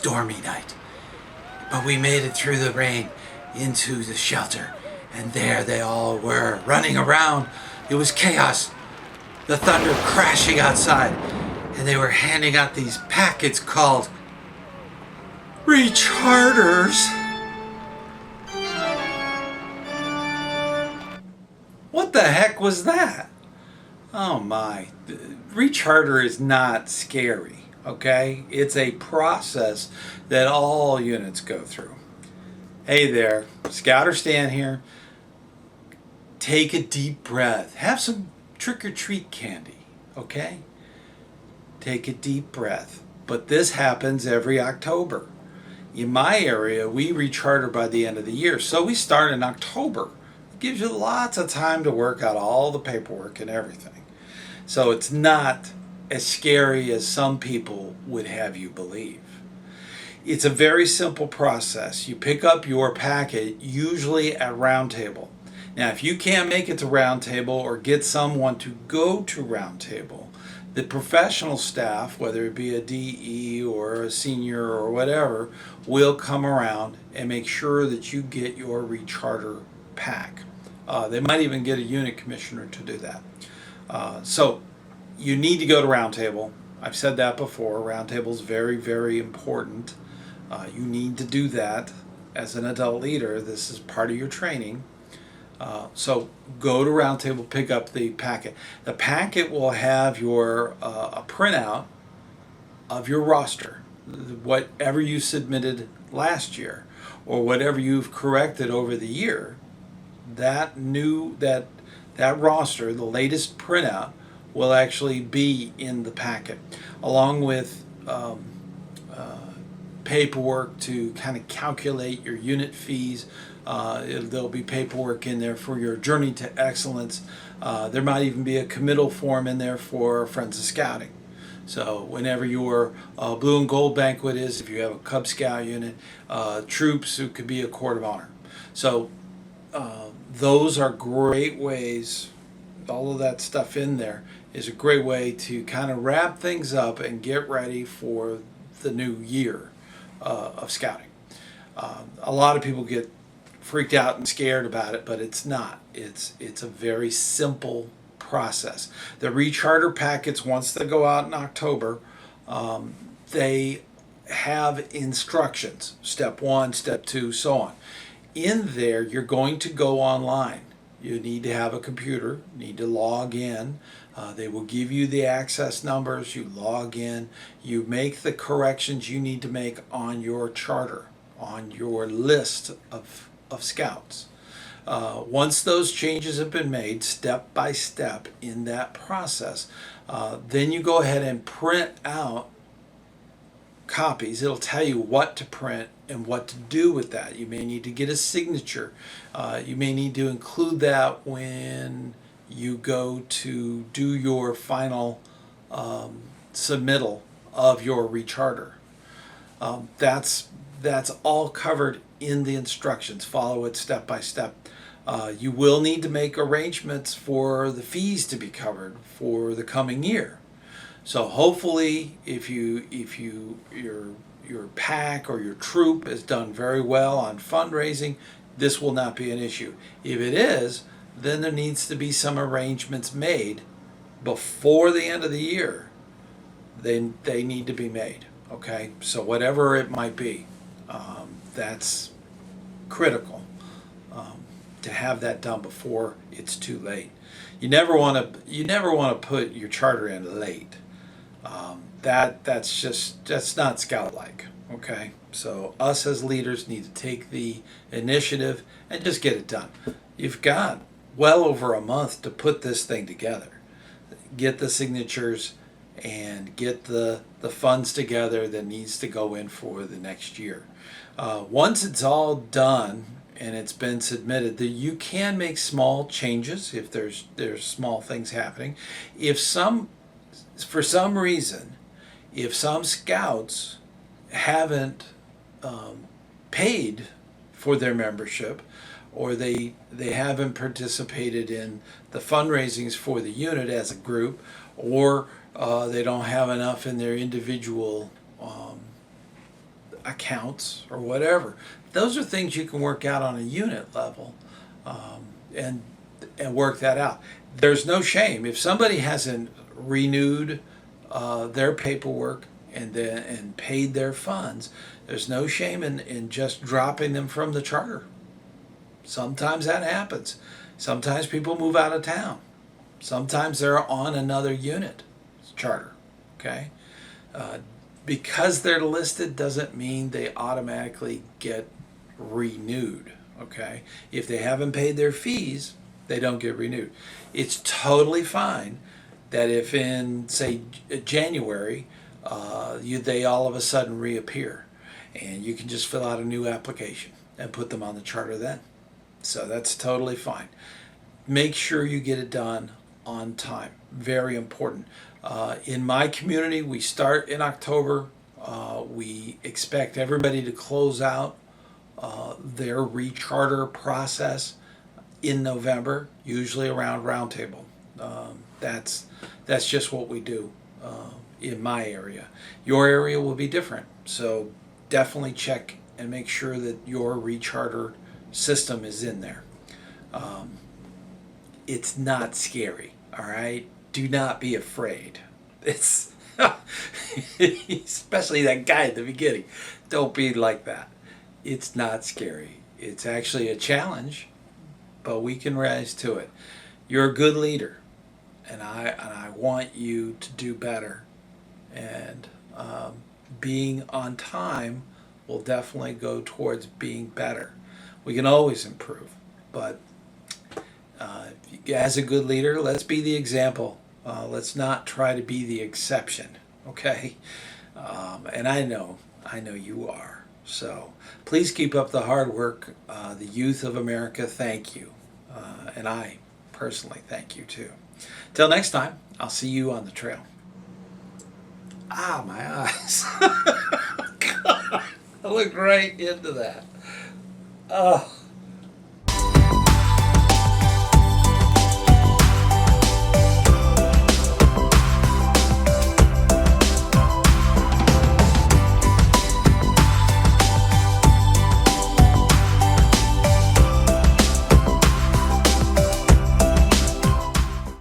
stormy night. But we made it through the rain into the shelter, and there they all were, running around. It was chaos. The thunder crashing outside, and they were handing out these packets called Recharters. What the heck was that? Oh my. Recharter is not scary, okay? It's a process that all units go through. Hey there, ScouterStan here. Take a deep breath. Have some trick-or-treat candy, okay? Take a deep breath. But this happens every October. In my area, we recharter by the end of the year, so we start in October. It gives you lots of time to work out all the paperwork and everything. So it's not as scary as some people would have you believe. It's a very simple process. You pick up your packet, usually at Roundtable. Now, if you can't make it to Roundtable or get someone to go to Roundtable, the professional staff, whether it be a DE or a senior or whatever, will come around and make sure that you get your recharter pack. They might even get a unit commissioner to do that. So you need to go to Roundtable. I've said that before. Roundtable is very, very important. You need to do that as an adult leader. This is part of your training. So go to Roundtable, pick up the packet. The packet will have your a printout of your roster, whatever you submitted last year, or whatever you've corrected over the year. That roster, the latest printout, will actually be in the packet, along with paperwork to kind of calculate your unit fees. There'll be paperwork in there for your Journey to Excellence. There might even be a committal form in there for Friends of Scouting. So whenever your Blue and Gold Banquet is, if you have a Cub Scout unit, troops, who could be a Court of Honor. So those are great ways. All of that stuff in there is a great way to kind of wrap things up and get ready for the new year of scouting. A lot of people get freaked out and scared about it, but it's not. It's a very simple process. The recharter packets, once they go out in October, they have instructions, step 1, step 2, so on. In there, you're going to go online. You need to have a computer, need to log in. They will give you the access numbers. You log in, you make the corrections you need to make on your charter, on your list of scouts. Once those changes have been made step by step in that process, then you go ahead and print out copies. It'll tell you what to print and what to do with that. You may need to get a signature. You may need to include that when you go to do your final submittal of your recharter. That's all covered in the instructions. Follow it step by step. You will need to make arrangements for the fees to be covered for the coming year. So hopefully, if your pack or your troop has done very well on fundraising, this will not be an issue. If it is, then there needs to be some arrangements made before the end of the year. They need to be made. Okay, so whatever it might be, that's critical to have that done before it's too late. You never want to put your charter in late. That's not scout-like. Okay, so us as leaders need to take the initiative and just get it done. You've got well over a month to put this thing together. Get the signatures and get the funds together that needs to go in for the next year. Once it's all done and it's been submitted, you can make small changes if there's small things happening. For some reason, if some scouts haven't paid for their membership, or they haven't participated in the fundraisings for the unit as a group, or they don't have enough in their individual accounts or whatever. Those are things you can work out on a unit level, and work that out. There's no shame if somebody hasn't renewed their paperwork and paid their funds. There's no shame in just dropping them from the charter. Sometimes that happens. Sometimes people move out of town. Sometimes they're on another unit charter. Okay, because they're listed doesn't mean they automatically get renewed. Okay, if they haven't paid their fees, they don't get renewed. It's totally fine that if in, say, January, they all of a sudden reappear, and you can just fill out a new application and put them on the charter then. So that's totally fine. Make sure you get it done on time. Very important. In my community, we start in October. We expect everybody to close out their recharter process in November, usually around Roundtable. That's just what we do in my area. Your area will be different, so definitely check and make sure that your recharter system is in there. It's not scary, all right? Do not be afraid. It's especially that guy at the beginning. Don't be like that. It's not scary. It's actually a challenge, but we can rise to it. You're a good leader, and I want you to do better. And being on time will definitely go towards being better. We can always improve, but as a good leader, let's be the example. Let's not try to be the exception, okay? And I know you are. So please keep up the hard work. The youth of America, thank you. And I personally thank you too. Till next time, I'll see you on the trail. Ah, my eyes. God, I looked right into that. Oh.